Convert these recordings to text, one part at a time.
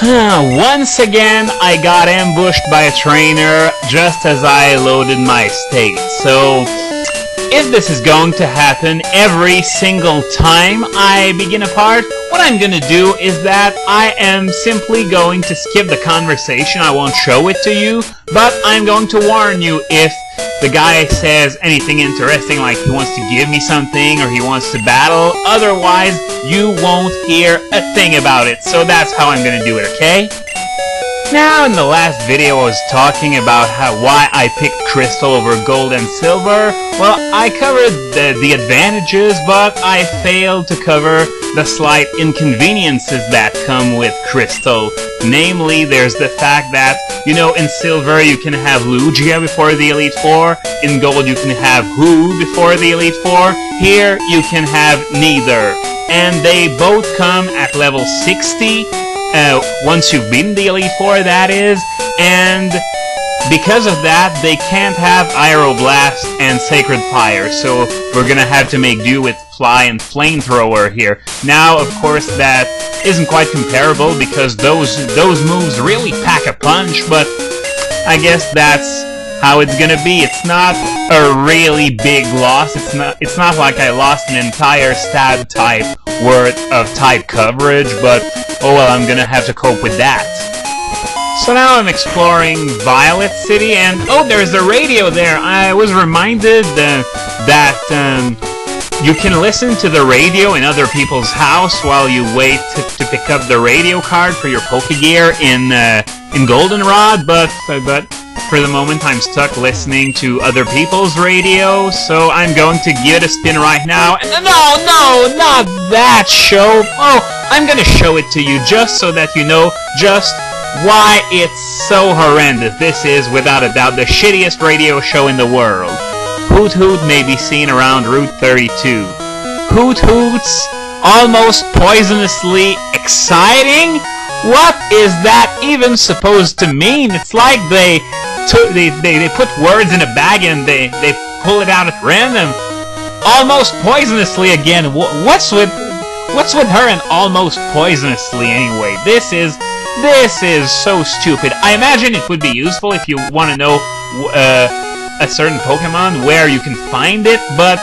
Once again, I got ambushed by a trainer just as I loaded my state. So, if this is going to happen every single time I begin a part, what I'm gonna do is that I am simply going to skip the conversation. I won't show it to you, but I'm going to warn you if the guy says anything interesting, like he wants to give me something or he wants to battle. Otherwise, you won't hear a thing about it. So that's how I'm gonna do it, okay? Now, in the last video I was talking about why I picked crystal over gold and silver. Well, I covered the advantages, but I failed to cover the slight inconveniences that come with crystal. Namely, there's the fact that, you know, in silver you can have Lugia before the Elite Four, in gold you can have Who before the Elite Four, here you can have neither. And they both come at level 60. Once you've beaten the Elite Four, that is, and because of that, they can't have Aeroblast and Sacred Fire, so we're gonna have to make do with Fly and Flamethrower here. Now, of course, that isn't quite comparable because those moves really pack a punch, but I guess that's how it's gonna be. It's not a really big loss. It's not like I lost an entire stab type worth of type coverage, but oh well, I'm gonna have to cope with that. So now I'm exploring Violet City, and oh, there's a radio there. I was reminded that you can listen to the radio in other people's house while you wait to pick up the radio card for your Pokegear in Goldenrod, but for the moment I'm stuck listening to other people's radio, so I'm going to give it a spin right now. And no, not that show. Oh, I'm gonna show it to you just so that you know just why it's so horrendous. This is, without a doubt, the shittiest radio show in the world. Hoot Hoot may be seen around Route 32. Hoot Hoot's almost poisonously exciting? What is that even supposed to mean? It's like they put words in a bag and they pull it out at random. Almost poisonously again. What's with her and almost poisonously anyway? This is so stupid. I imagine it would be useful if you want to know a certain Pokemon where you can find it, but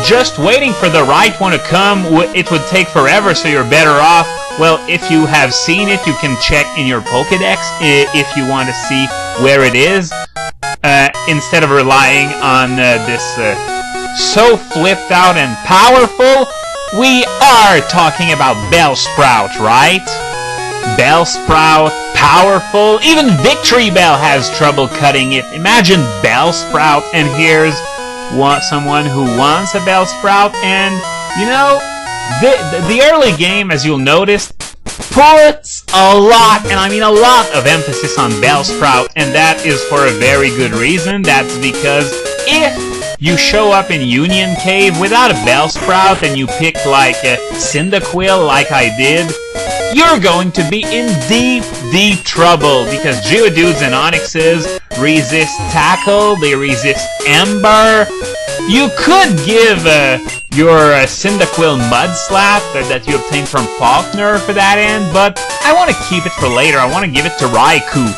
just waiting for the right one to come, it would take forever, so you're better off. Well, if you have seen it, you can check in your Pokedex if you want to see where it is, instead of relying on this so flipped out and powerful. We are talking about Bellsprout, right? Bellsprout, powerful. Even Victory Bell has trouble cutting it. Imagine Bellsprout, and here's someone who wants a Bellsprout, and you know, the early game, as you'll notice, puts a lot, and I mean a lot, of emphasis on Bellsprout, and that is for a very good reason. That's because if you show up in Union Cave without a Bellsprout and you pick like a Cyndaquil like I did, you're going to be in deep trouble, because Geodudes and Onixes resist Tackle, they resist Ember. You could give your Cyndaquil Mud Slap that you obtained from Faulkner for that end, but I want to keep it for later. I want to give it to Raikou,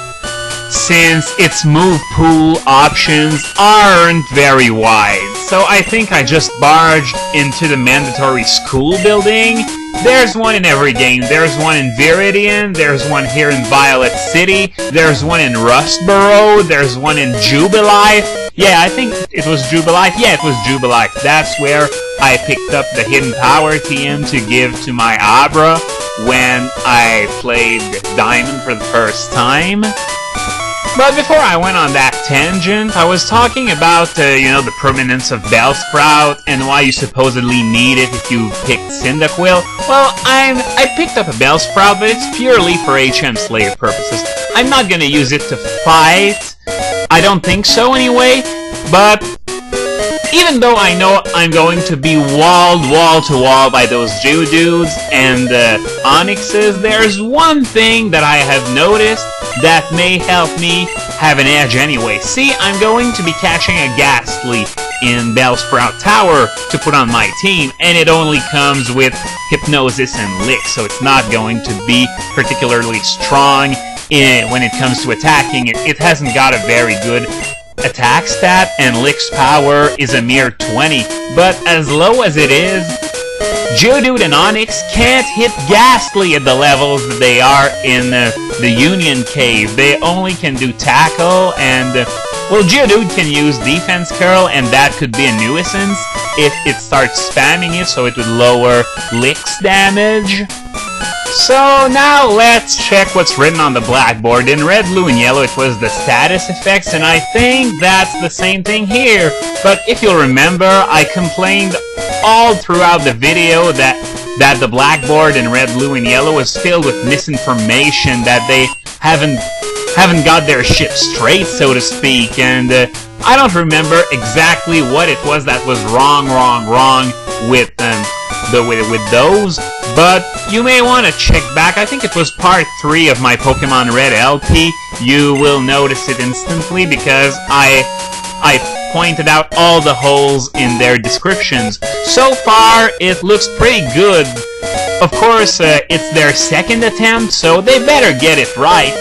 since its move pool options aren't very wide. So I think I just barged into the mandatory school building. There's one in every game. There's one in Viridian, there's one here in Violet City, there's one in Rustboro, there's one in Jubilife. Yeah, I think it was Jubilife. Yeah, it was Jubilife. That's where I picked up the Hidden Power TM to give to my Abra when I played Diamond for the first time. But before I went on that tangent, I was talking about, you know, the permanence of Bellsprout and why you supposedly need it if you picked Cyndaquil. Well, I picked up a Bellsprout, but it's purely for HM Slayer purposes. I'm not gonna use it to fight. I don't think so anyway, but even though I know I'm going to be walled wall to wall by those Geodudes and Onixes, there's one thing that I have noticed that may help me have an edge anyway. See, I'm going to be catching a Ghastly, in Bellsprout Tower to put on my team, and it only comes with Hypnosis and Lick, so it's not going to be particularly strong when it comes to attacking. It hasn't got a very good attack stat, and Lick's power is a mere 20, but as low as it is, Geodude and Onix can't hit Ghastly at the levels that they are in the Union Cave. They only can do Tackle, and well, Geodude can use Defense Curl, and that could be a nuisance if it starts spamming it, so it would lower Lick's damage. So now let's check what's written on the blackboard. In red, blue, and yellow it was the status effects, and I think that's the same thing here. But if you'll remember, I complained all throughout the video that the blackboard in red, blue, and yellow is filled with misinformation, that they haven't got their ship straight, so to speak, and I don't remember exactly what it was that was wrong with those, but you may want to check back. I think it was part 3 of my Pokemon Red LP. You will notice it instantly because I pointed out all the holes in their descriptions. So far, it looks pretty good. Of course, it's their second attempt, so they better get it right.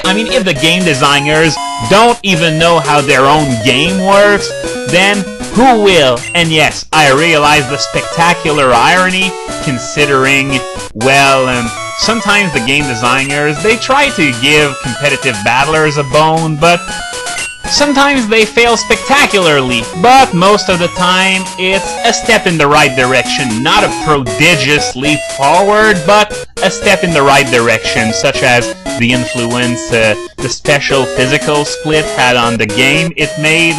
I mean, if the game designers don't even know how their own game works, then who will? And yes, I realize the spectacular irony, considering, well, sometimes the game designers, they try to give competitive battlers a bone, but sometimes they fail spectacularly, but most of the time it's a step in the right direction. Not a prodigious leap forward, but a step in the right direction, such as the influence the special physical split had on the game. It made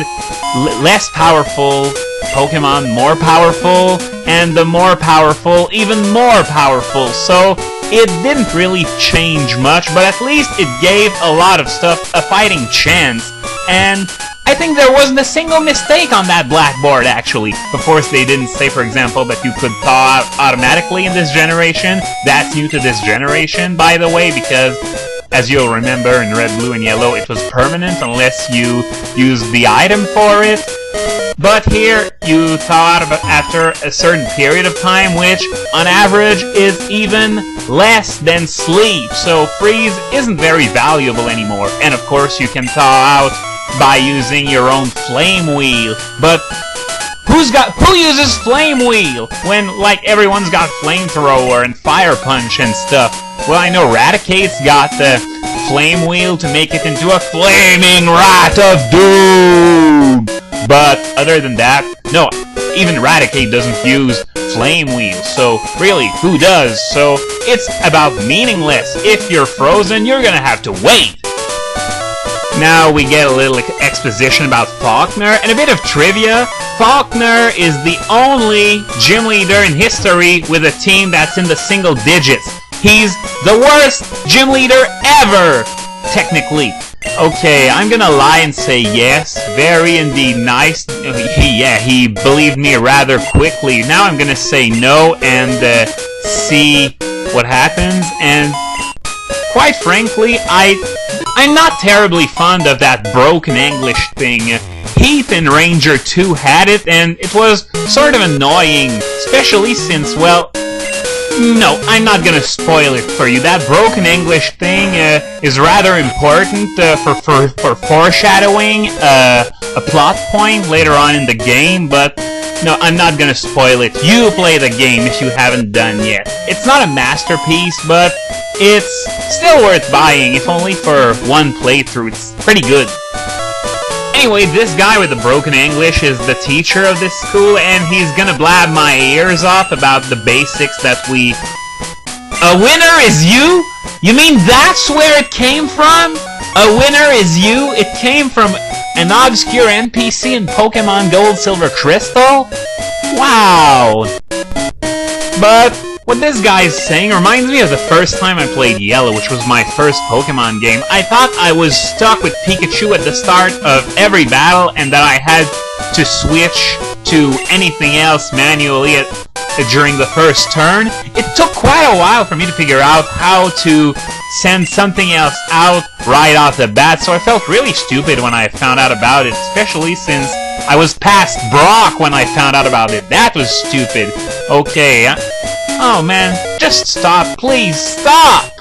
less powerful Pokemon more powerful, and the more powerful even more powerful. So it didn't really change much, but at least it gave a lot of stuff a fighting chance. And I think there wasn't a single mistake on that blackboard, actually. Of course, they didn't say, for example, that you could thaw out automatically in this generation. That's new to this generation, by the way, because, as you'll remember, in red, blue, and yellow, it was permanent unless you used the item for it. But here, you thaw out after a certain period of time, which, on average, is even less than sleep. So freeze isn't very valuable anymore. And of course, you can thaw out by using your own Flame Wheel. But who uses Flame Wheel when, like, everyone's got Flamethrower and Fire Punch and stuff? Well, I know Raticate's got the Flame Wheel to make it into a Flaming Rat of Doom! But other than that, no, even Raticate doesn't use Flame Wheel, so really, who does? So it's about meaningless. If you're frozen, you're gonna have to wait. Now we get a little exposition about Faulkner, and a bit of trivia. Faulkner is the only gym leader in history with a team that's in the single digits. He's the worst gym leader ever, technically. Okay, I'm gonna lie and say yes, very indeed nice. He believed me rather quickly. Now I'm gonna say no and see what happens, and quite frankly, I'm not terribly fond of that broken English thing. Heath in Ranger 2 had it, and it was sort of annoying, especially since, well, no, I'm not gonna spoil it for you. That broken English thing is rather important for foreshadowing a plot point later on in the game, but no, I'm not gonna spoil it. You play the game if you haven't done yet. It's not a masterpiece, but it's still worth buying, if only for one playthrough. It's pretty good. Anyway, this guy with the broken English is the teacher of this school, and he's gonna blab my ears off about the basics that we... A winner is you? You mean that's where it came from? A winner is you? It came from an obscure NPC in Pokemon Gold, Silver, Crystal? Wow. But what this guy is saying reminds me of the first time I played Yellow, which was my first Pokemon game. I thought I was stuck with Pikachu at the start of every battle, and that I had to switch to anything else manually during the first turn. It took quite a while for me to figure out how to send something else out right off the bat, so I felt really stupid when I found out about it, especially since I was past Brock when I found out about it. That was stupid. Okay. Oh man, just stop. Please stop.